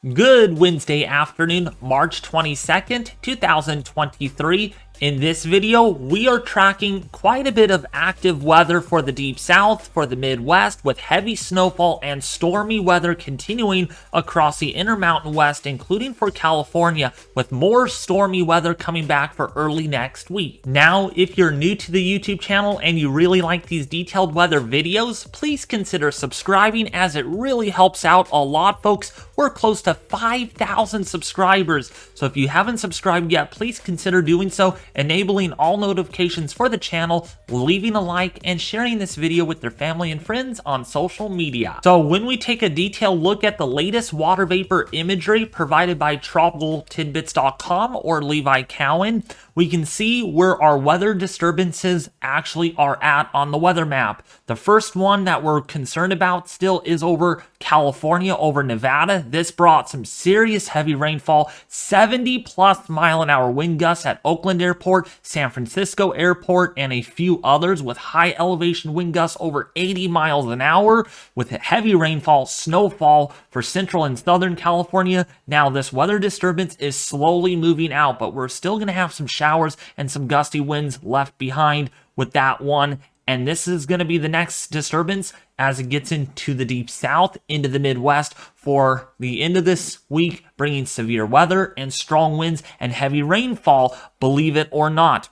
Good Wednesday afternoon, March 22nd, 2023. In this video, we are tracking quite a bit of active weather for the deep south, for the Midwest, with heavy snowfall and stormy weather continuing across the Intermountain West, including for California, with more stormy weather coming back for early next week. Now, if you're new to the YouTube channel and you really like these detailed weather videos, please consider subscribing, as it really helps out a lot, folks. We're close to 5,000 subscribers, so if you haven't subscribed yet, please consider doing so, enabling all notifications for the channel, leaving a like, and sharing this video with their family and friends on social media. So when we take a detailed look at the latest water vapor imagery provided by tropical.tidbits.com or Levi Cowan, we can see where our weather disturbances actually are at on the weather map. The first one that we're concerned about still is over California, over Nevada. This brought some serious heavy rainfall, 70+ mile-an-hour wind gusts at Oakland Airport, San Francisco Airport, and a few others, with high elevation wind gusts over 80 miles an hour, with heavy rainfall, snowfall for central and southern California. Now, this weather disturbance is slowly moving out, but we're still going to have some showers and some gusty winds left behind with that one. And this is going to be the next disturbance as it gets into the deep south, into the Midwest for the end of this week, bringing severe weather and strong winds and heavy rainfall, believe it or not.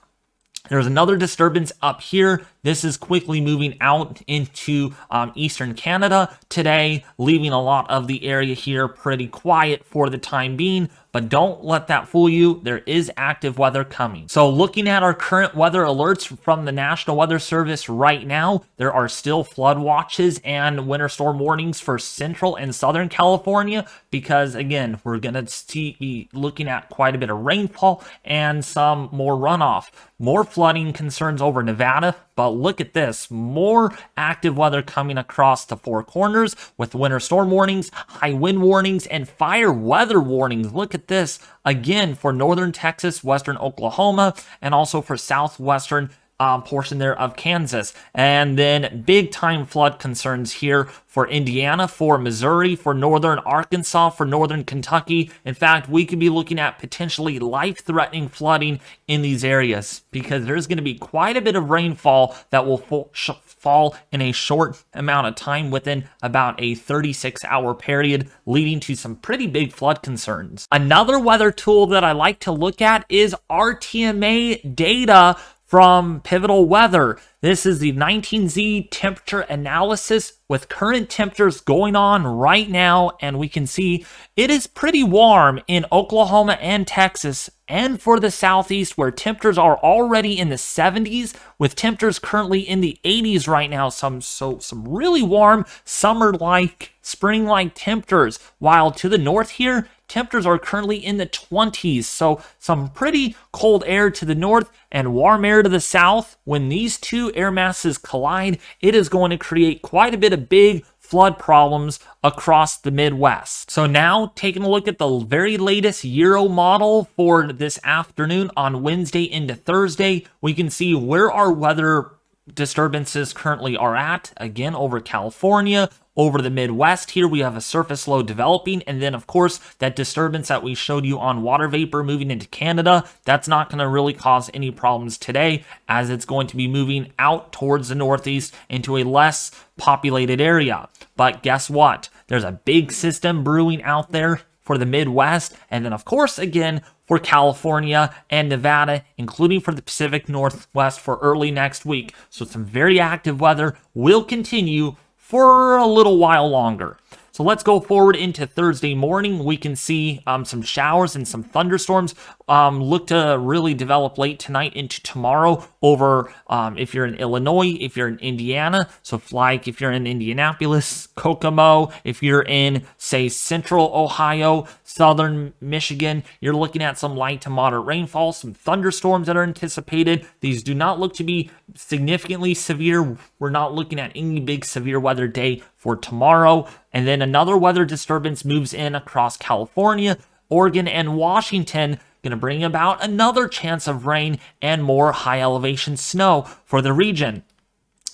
There's another disturbance up here. This is quickly moving out into eastern Canada today, leaving a lot of the area here pretty quiet for the time being. But don't let that fool you. There is active weather coming. So looking at our current weather alerts from the National Weather Service right now, there are still flood watches and winter storm warnings for central and southern California, because again, we're going to be looking at quite a bit of rainfall and some more runoff. More flooding concerns over Nevada. But look at this, more active weather coming across the Four Corners with winter storm warnings, high wind warnings, and fire weather warnings. Look at this again for northern Texas, western Oklahoma, and also for southwestern portion there of Kansas. And then big time flood concerns here for Indiana, for Missouri, for northern Arkansas, for northern Kentucky. In fact, we could be looking at potentially life-threatening flooding in these areas, because there's going to be quite a bit of rainfall that will fall in a short amount of time, within about a 36-hour period, leading to some pretty big flood concerns. Another weather tool that I like to look at is RTMA data from Pivotal Weather. This is the 19Z temperature analysis with current temperatures going on right now, and we can see it is pretty warm in Oklahoma and Texas, and for the southeast, where temperatures are already in the 70s, with temperatures currently in the 80s right now. Some really warm summer-like, spring-like temperatures, while to the north here, temperatures are currently in the 20s, so some pretty cold air to the north and warm air to the south. When these two air masses collide, it is going to create quite a bit of big flood problems across the Midwest. So now, taking a look at the very latest Euro model for this afternoon on Wednesday into Thursday, we can see where our weather disturbances currently are at. Again, over California, over the Midwest here, we have a surface low developing, and then of course that disturbance that we showed you on water vapor moving into Canada, that's not going to really cause any problems today, as it's going to be moving out towards the northeast into a less populated area. But guess what? There's a big system brewing out there for the Midwest, and then of course again for California and Nevada, including for the Pacific Northwest for early next week. So some very active weather will continue for a little while longer. So let's go forward into Thursday morning. We can see some showers and some thunderstorms look to really develop late tonight into tomorrow over if you're in Illinois, if you're in Indiana. So like if you're in Indianapolis, Kokomo, if you're in, say, central Ohio, southern Michigan, you're looking at some light to moderate rainfall, some thunderstorms that are anticipated. These do not look to be significantly severe. We're not looking at any big severe weather day for tomorrow. And then another weather disturbance moves in across California, Oregon, and Washington, going to bring about another chance of rain and more high elevation snow for the region.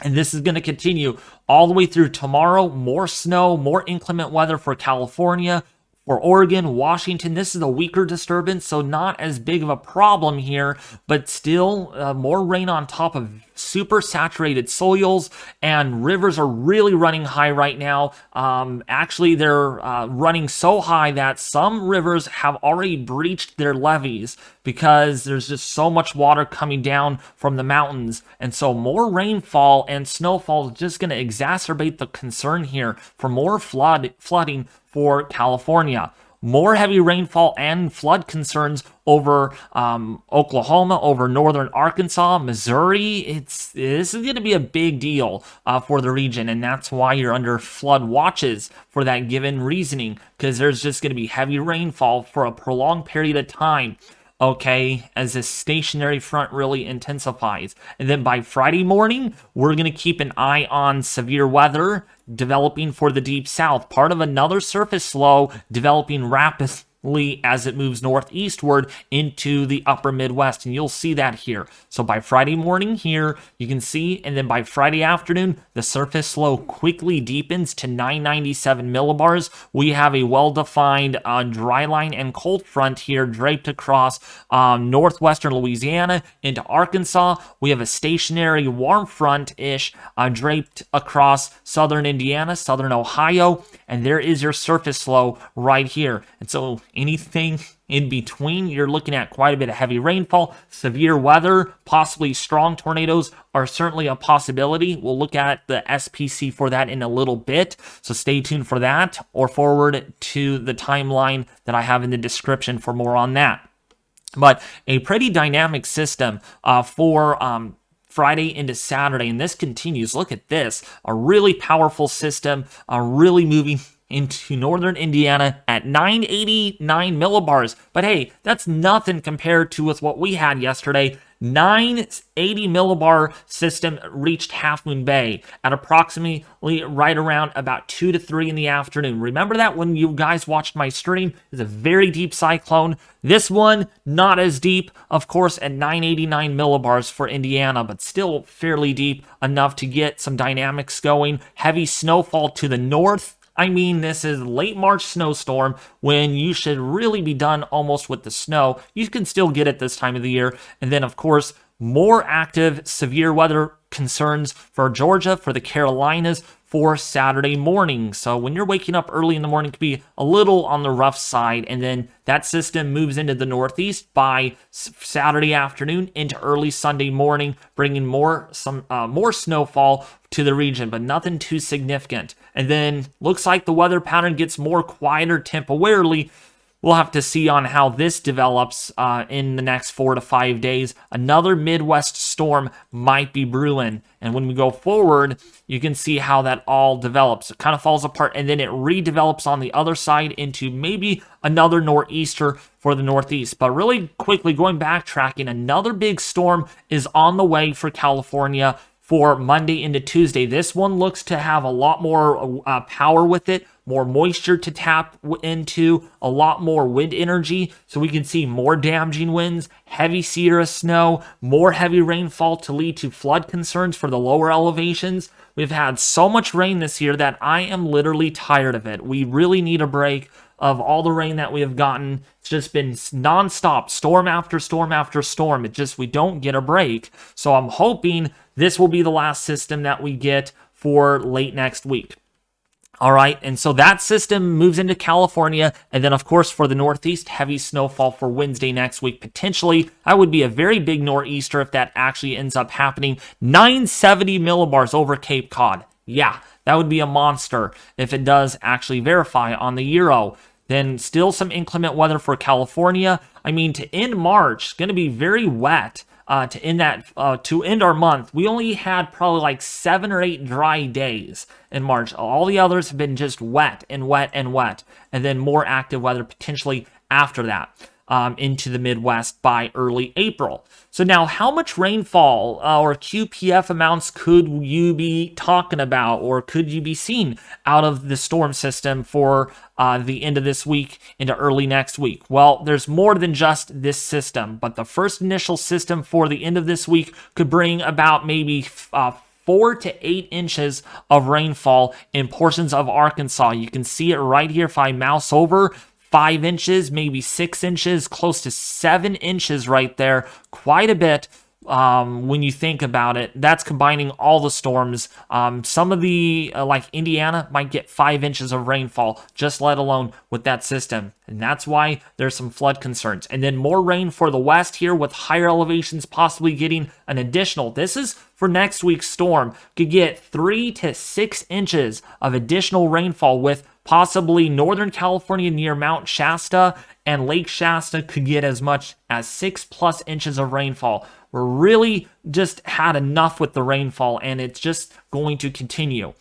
And this is going to continue all the way through tomorrow. More snow, more inclement weather for California, For Oregon, Washington, this is a weaker disturbance, so not as big of a problem here, but still more rain on top of super saturated soils, and rivers are really running high right now. Actually, they're running so high that some rivers have already breached their levees because there's just so much water coming down from the mountains. And so more rainfall and snowfall is just going to exacerbate the concern here for more flooding for California. More heavy rainfall and flood concerns over Oklahoma, over northern Arkansas, Missouri. This is going to be a big deal for the region, and that's why you're under flood watches for that given reasoning, because there's just going to be heavy rainfall for a prolonged period of time. Okay, as this stationary front really intensifies. And then by Friday morning, we're going to keep an eye on severe weather developing for the deep south, part of another surface low developing rapidly as it moves northeastward into the upper Midwest, and you'll see that here. So by Friday morning here, you can see, and then by Friday afternoon, the surface low quickly deepens to 997 millibars. We have a well-defined dry line and cold front here draped across northwestern Louisiana into Arkansas. We have a stationary warm front-ish draped across southern Indiana, southern Ohio, and there is your surface low right here. And so anything in between, you're looking at quite a bit of heavy rainfall, severe weather, possibly strong tornadoes are certainly a possibility. We'll look at the SPC for that in a little bit, so stay tuned for that, or forward to the timeline that I have in the description for more on that. But a pretty dynamic system for Friday into Saturday, and this continues. Look at this, a really powerful system, really moving into northern Indiana at 989 millibars. But hey, that's nothing compared to with what we had yesterday. 980 millibar system reached Half Moon Bay at approximately right around about 2 to 3 in the afternoon. Remember that when you guys watched my stream? It's a very deep cyclone. This one, not as deep, of course, at 989 millibars for Indiana, but still fairly deep enough to get some dynamics going. Heavy snowfall to the north. I mean, this is late March snowstorm when you should really be done almost with the snow. You can still get it this time of the year. And then, of course, more active severe weather concerns for Georgia, for the Carolinas, for Saturday morning. So when you're waking up early in the morning, it can be a little on the rough side. And then that system moves into the northeast by Saturday afternoon into early Sunday morning, bringing more snowfall to the region, but nothing too significant. And then looks like the weather pattern gets more quieter temporarily. We'll have to see on how this develops in the next 4 to 5 days. Another Midwest storm might be brewing. And when we go forward, you can see how that all develops. It kind of falls apart, and then it redevelops on the other side into maybe another nor'easter for the northeast. But really quickly, going backtracking, another big storm is on the way for California for Monday into Tuesday. This one looks to have a lot more power with it, more moisture to tap into, a lot more wind energy, so we can see more damaging winds, heavy Sierra snow, more heavy rainfall to lead to flood concerns for the lower elevations. We've had so much rain this year that I am literally tired of it. We really need a break of all the rain that we have gotten. It's just been nonstop, storm after storm after storm. We don't get a break. So I'm hoping this will be the last system that we get for late next week. All right, and so that system moves into California, and then, of course, for the Northeast, heavy snowfall for Wednesday next week. Potentially, that would be a very big nor'easter if that actually ends up happening. 970 millibars over Cape Cod. Yeah, that would be a monster if it does actually verify on the Euro. Then still some inclement weather for California. I mean, to end March, it's going to be very wet. To end our month, we only had probably like 7 or 8 dry days in March. All the others have been just wet and wet and wet, and then more active weather potentially after that into the Midwest by early April. So now, how much rainfall or QPF amounts could you be talking about, or could you be seeing out of the storm system for the end of this week into early next week? Well, there's more than just this system, but the first initial system for the end of this week could bring about maybe 4 to 8 inches of rainfall in portions of Arkansas. You can see it right here if I mouse over. 5 inches, maybe 6 inches, close to 7 inches right there. Quite a bit. When you think about it, that's combining all the storms. Some of the, like Indiana, might get 5 inches of rainfall, just let alone with that system. And that's why there's some flood concerns. And then more rain for the west here, with higher elevations possibly getting an additional. This is for next week's storm. Could get 3 to 6 inches of additional rainfall, with possibly Northern California near Mount Shasta and Lake Shasta could get as much as 6+ inches of rainfall. We're really just had enough with the rainfall, and it's just going to continue.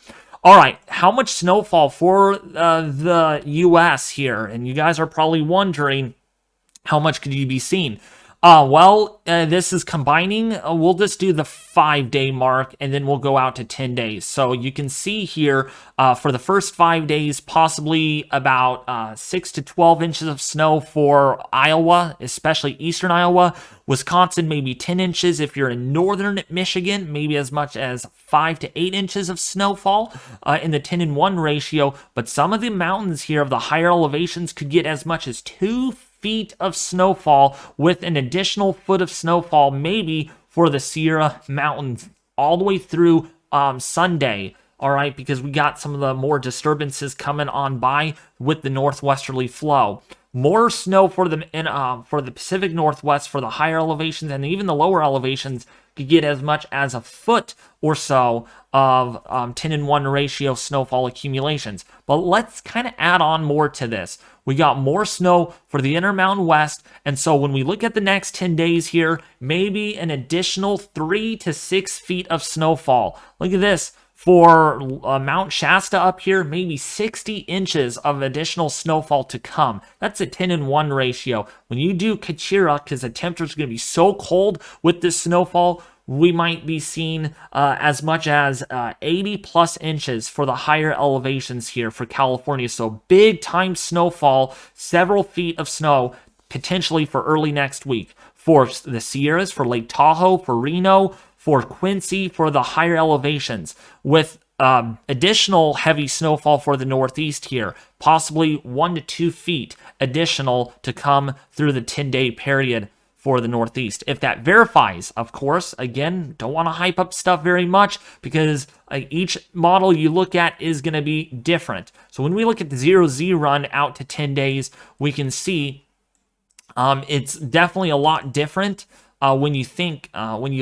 All right, how much snowfall for the U.S. here? And you guys are probably wondering, how much could you be seeing? This is combining. We'll just do the 5-day mark, and then we'll go out to 10 days. So you can see here, for the first 5 days, possibly about 6 to 12 inches of snow for Iowa, especially eastern Iowa. Wisconsin, maybe 10 inches. If you're in northern Michigan, maybe as much as 5 to 8 inches of snowfall in the 10-1 ratio. But some of the mountains here of the higher elevations could get as much as 2 feet of snowfall, with an additional foot of snowfall maybe for the Sierra Mountains all the way through Sunday. All right, because we got some of the more disturbances coming on by with the northwesterly flow. More snow for the Pacific Northwest, for the higher elevations, and even the lower elevations could get as much as a foot or so of 10-1 ratio snowfall accumulations. But let's kind of add on more to this. We got more snow for the Intermountain West, and so when we look at the next 10 days here, maybe an additional 3 to 6 feet of snowfall. Look at this. For Mount Shasta up here, maybe 60 inches of additional snowfall to come. That's a 10-1 ratio. When you do Kachira, because the temperature is going to be so cold with this snowfall, we might be seeing as much as 80+ inches for the higher elevations here for California. So big time snowfall, several feet of snow, potentially for early next week. For the Sierras, for Lake Tahoe, for Reno, for Quincy, for the higher elevations, with additional heavy snowfall for the Northeast here, possibly 1 to 2 feet additional to come through the 10-day period for the Northeast. If that verifies, of course, again, don't want to hype up stuff very much, because each model you look at is going to be different. So when we look at the 0Z run out to 10 days, we can see it's definitely a lot different. When you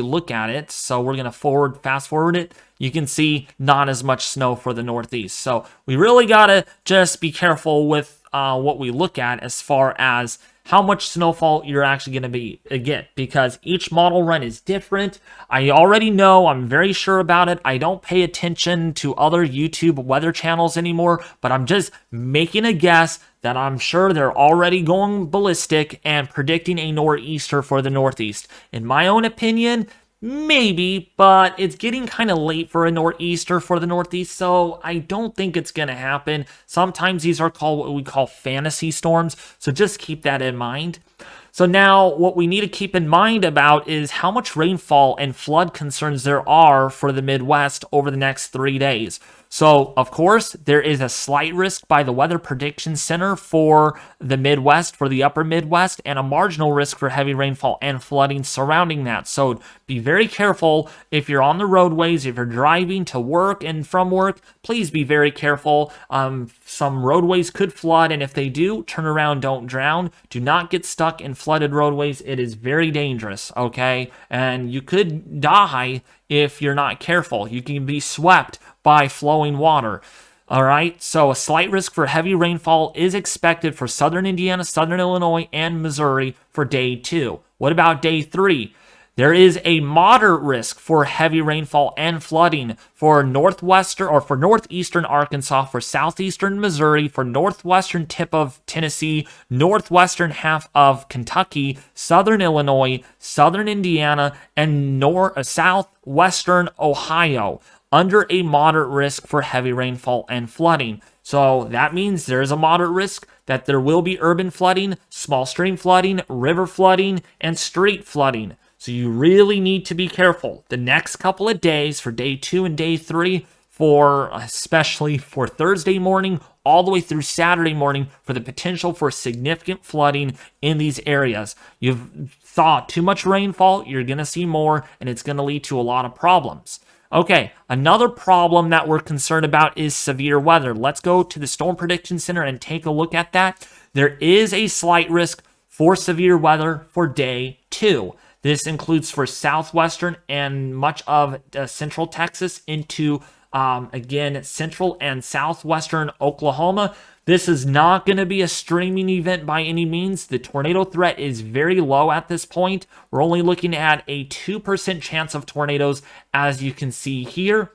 look at it. So we're going to fast forward it. You can see not as much snow for the Northeast. So we really got to just be careful with what we look at as far as how much snowfall you're actually going to get, because each model run is different. I already know, I'm very sure about it. I don't pay attention to other YouTube weather channels anymore, but I'm just making a guess that I'm sure they're already going ballistic and predicting a nor'easter for the Northeast. In my own opinion, maybe, but it's getting kind of late for a nor'easter for the Northeast, so I don't think it's going to happen. Sometimes these are called what we call fantasy storms, so just keep that in mind. So now what we need to keep in mind about is how much rainfall and flood concerns there are for the Midwest over the next 3 days. So, of course, there is a slight risk by the Weather Prediction Center for the Midwest, for the upper Midwest, and a marginal risk for heavy rainfall and flooding surrounding that. So be very careful if you're on the roadways, if you're driving to work and from work, please be very careful. Some roadways could flood, and if they do, turn around, don't drown. Do not get stuck in flooded roadways. It is very dangerous, okay? And you could die if you're not careful. You can be swept by flowing water. All right, so a slight risk for heavy rainfall is expected for southern Indiana, southern Illinois, and Missouri for day 2. What about day 3? There is a moderate risk for heavy rainfall and flooding for northeastern Arkansas, for southeastern Missouri, for northwestern tip of Tennessee, northwestern half of Kentucky, southern Illinois, southern Indiana, and southwestern Ohio, under a moderate risk for heavy rainfall and flooding. So that means there's a moderate risk that there will be urban flooding, small stream flooding, river flooding, and street flooding. So you really need to be careful. The next couple of days, for day 2 and day 3, especially for Thursday morning all the way through Saturday morning for the potential for significant flooding in these areas. You've saw too much rainfall, you're going to see more, and it's going to lead to a lot of problems. Okay, another problem that we're concerned about is severe weather. Let's go to the Storm Prediction Center and take a look at that. There is a slight risk for severe weather for day 2. This includes for southwestern and much of central Texas into, again, central and southwestern Oklahoma. This is not going to be a streaming event by any means. The tornado threat is very low at this point. We're only looking at a 2% chance of tornadoes, as you can see here.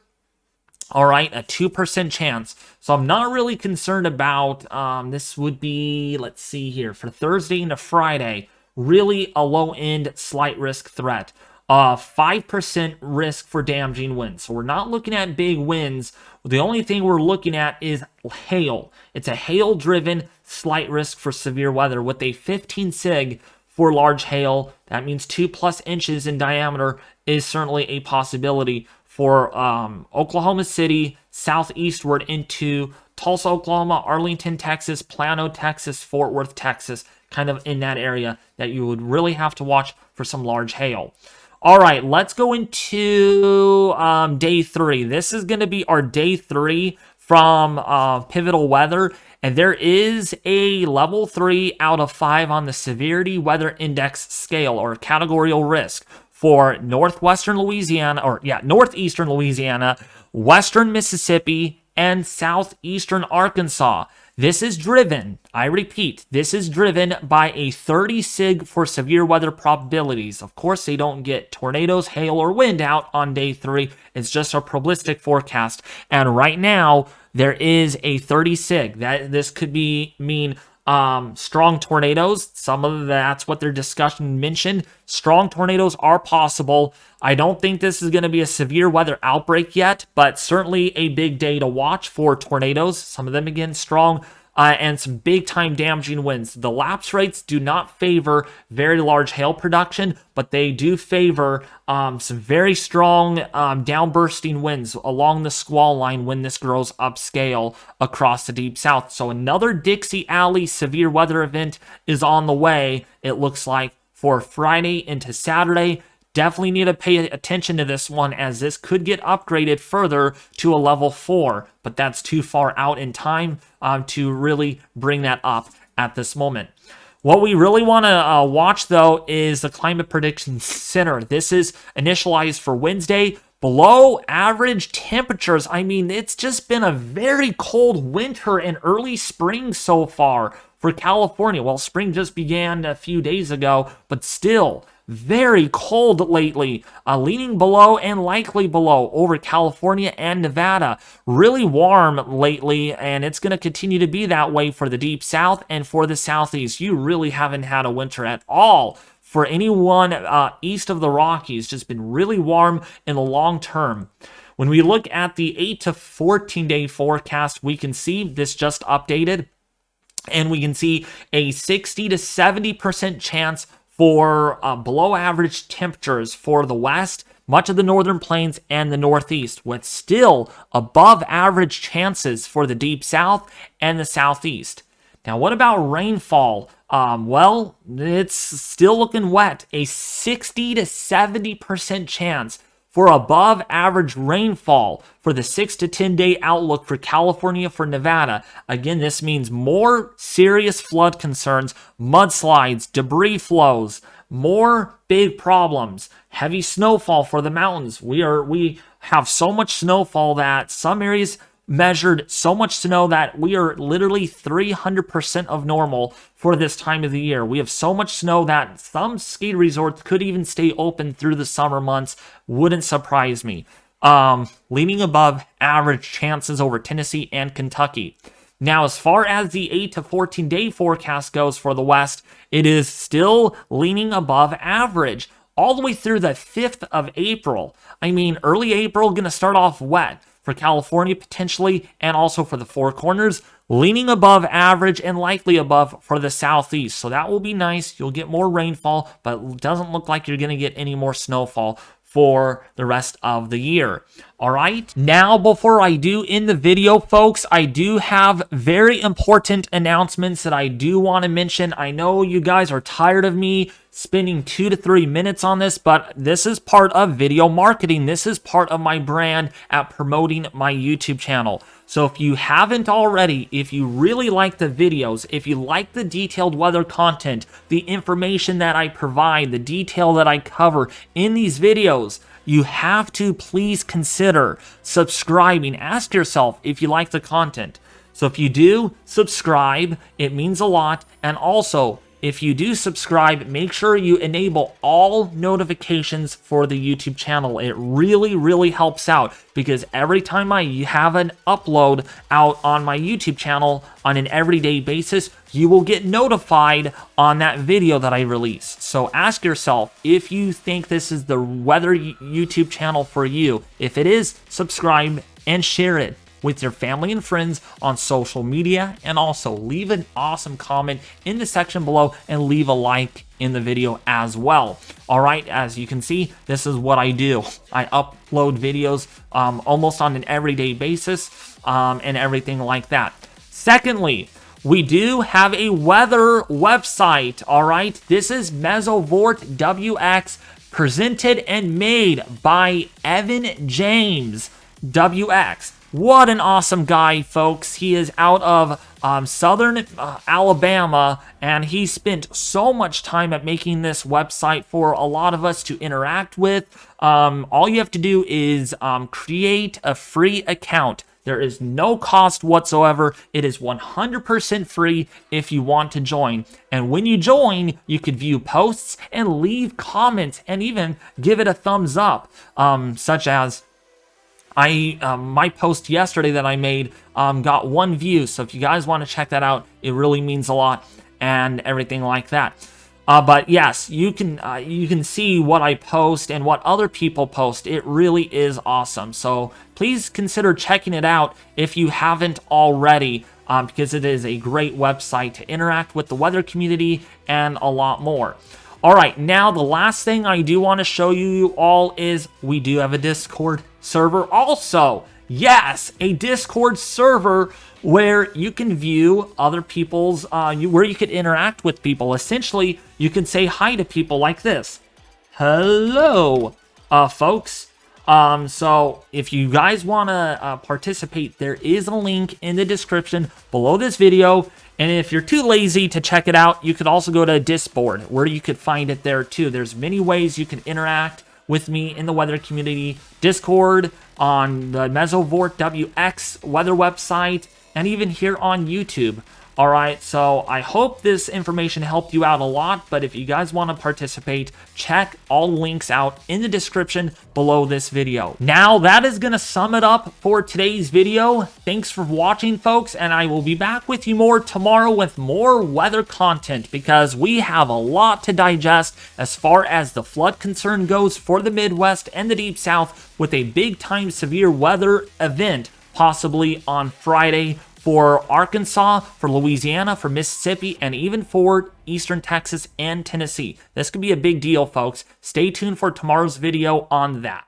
All right, a 2% chance. So I'm not really concerned about, this would be, let's see here, for Thursday into Friday, really a low-end slight risk threat. 5% risk for damaging winds. So we're not looking at big winds. The only thing we're looking at is hail. It's a hail-driven slight risk for severe weather with a 15 sig for large hail. That means 2+ inches in diameter is certainly a possibility for Oklahoma City, southeastward into Tulsa, Oklahoma, Arlington, Texas, Plano, Texas, Fort Worth, Texas, kind of in that area that you would really have to watch for some large hail. All right, let's go into day 3. This is going to be our day 3 from Pivotal Weather, and there is a level 3 out of 5 on the Severity Weather Index scale or categorical risk for northeastern Louisiana, western Mississippi, and southeastern Arkansas. This is driven, I repeat, this is driven by a 30 sig for severe weather probabilities. Of course, they don't get tornadoes, hail, or wind out on day 3. It's just a probabilistic forecast. And right now, there is a 30 sig. This could mean strong tornadoes. Some of that's what their discussion mentioned. Strong tornadoes are possible. I don't think this is going to be a severe weather outbreak yet, but certainly a big day to watch for tornadoes. Some of them, again, strong, and some big-time damaging winds. The lapse rates do not favor very large hail production, but they do favor some very strong downbursting winds along the squall line when this grows upscale across the Deep South. So another Dixie Alley severe weather event is on the way, it looks like, for Friday into Saturday. Definitely need to pay attention to this one, as this could get upgraded further to a level 4, but that's too far out in time to really bring that up at this moment. What we really want to watch, though, is the Climate Prediction Center. This is initialized for Wednesday. Below average temperatures. I mean, it's just been a very cold winter and early spring so far for California. Well, spring just began a few days ago, but still very cold lately, leaning below and likely below over California and Nevada. Really warm lately, and it's going to continue to be that way for the Deep South and for the Southeast. You really haven't had a winter at all. For anyone east of the Rockies, just been really warm in the long term. When we look at the 8 to 14 day forecast, we can see this just updated, and we can see a 60 to 70% chance for below average temperatures for the west, much of the northern plains, and the northeast, with still above average chances for the Deep South and the southeast. Now, what about rainfall? Well, it's still looking wet. A 60 to 70% chance for above average rainfall for the 6 to 10 day outlook for California, for Nevada. Again, this means more serious flood concerns, mudslides, debris flows, more big problems, heavy snowfall for the mountains. We have so much snowfall that some areas measured so much snow that we are literally 300% of normal for this time of the year. We have so much snow that some ski resorts could even stay open through the summer months. Wouldn't surprise me. Leaning above average chances over Tennessee and Kentucky. Now, as far as the 8 to 14 day forecast goes for the West, it is still leaning above average all the way through the 5th of April. I mean, early April going to start off wet for California potentially, and also for the Four Corners, leaning above average and likely above for the Southeast. So that will be nice. You'll get more rainfall, but it doesn't look like you're going to get any more snowfall for the rest of the year. All right, now before I do end the video, folks, I do have very important announcements that I do want to mention. I know you guys are tired of me spending 2 to 3 minutes on this, but this is part of video marketing. This is part of my brand at promoting my YouTube channel. So if you haven't already, if you really like the videos, if you like the detailed weather content, the information that I provide, the detail that I cover in these videos, you have to please consider subscribing. Ask yourself if you like the content. So if you do, subscribe. It means a lot. And also, if you do subscribe, make sure you enable all notifications for the YouTube channel. It really, really helps out because every time I have an upload out on my YouTube channel on an everyday basis, you will get notified on that video that I release. So ask yourself if you think this is the weather YouTube channel for you. If it is, subscribe and share it with your family and friends on social media, and also leave an awesome comment in the section below and leave a like in the video as well. All right, as you can see, this is what I do. I upload videos almost on an everyday basis and everything like that. Secondly, we do have a weather website. All right, this is Mesovort WX, presented and made by Evan James WX. What an awesome guy, folks. He is out of southern Alabama, and he spent so much time at making this website for a lot of us to interact with. All you have to do is create a free account. There is no cost whatsoever. It is 100% free if you want to join. And when you join, you can view posts and leave comments and even give it a thumbs up, such as my post yesterday that I made got 1 view. So if you guys want to check that out, it really means a lot and everything like that. But yes, you can see what I post and what other people post. It really is awesome. So please consider checking it out if you haven't already, because it is a great website to interact with the weather community and a lot more. All right, now the last thing I do want to show you all is we do have a Discord server also. Yes, a Discord server where you can view other people's, where you could interact with people. Essentially, you can say hi to people like this. Hello, folks. So if you guys want to participate, there is a link in the description below this video. And if you're too lazy to check it out, you could also go to Discord, where you could find it there too. There's many ways you can interact with me in the weather community. Discord, on the Mesovort WX weather website, and even here on YouTube. All right, so I hope this information helped you out a lot, but if you guys want to participate, check all links out in the description below this video. Now, that is going to sum it up for today's video. Thanks for watching, folks, and I will be back with you more tomorrow with more weather content, because we have a lot to digest as far as the flood concern goes for the Midwest and the Deep South, with a big-time severe weather event possibly on Friday for Arkansas, for Louisiana, for Mississippi, and even for Eastern Texas and Tennessee. This could be a big deal, folks. Stay tuned for tomorrow's video on that.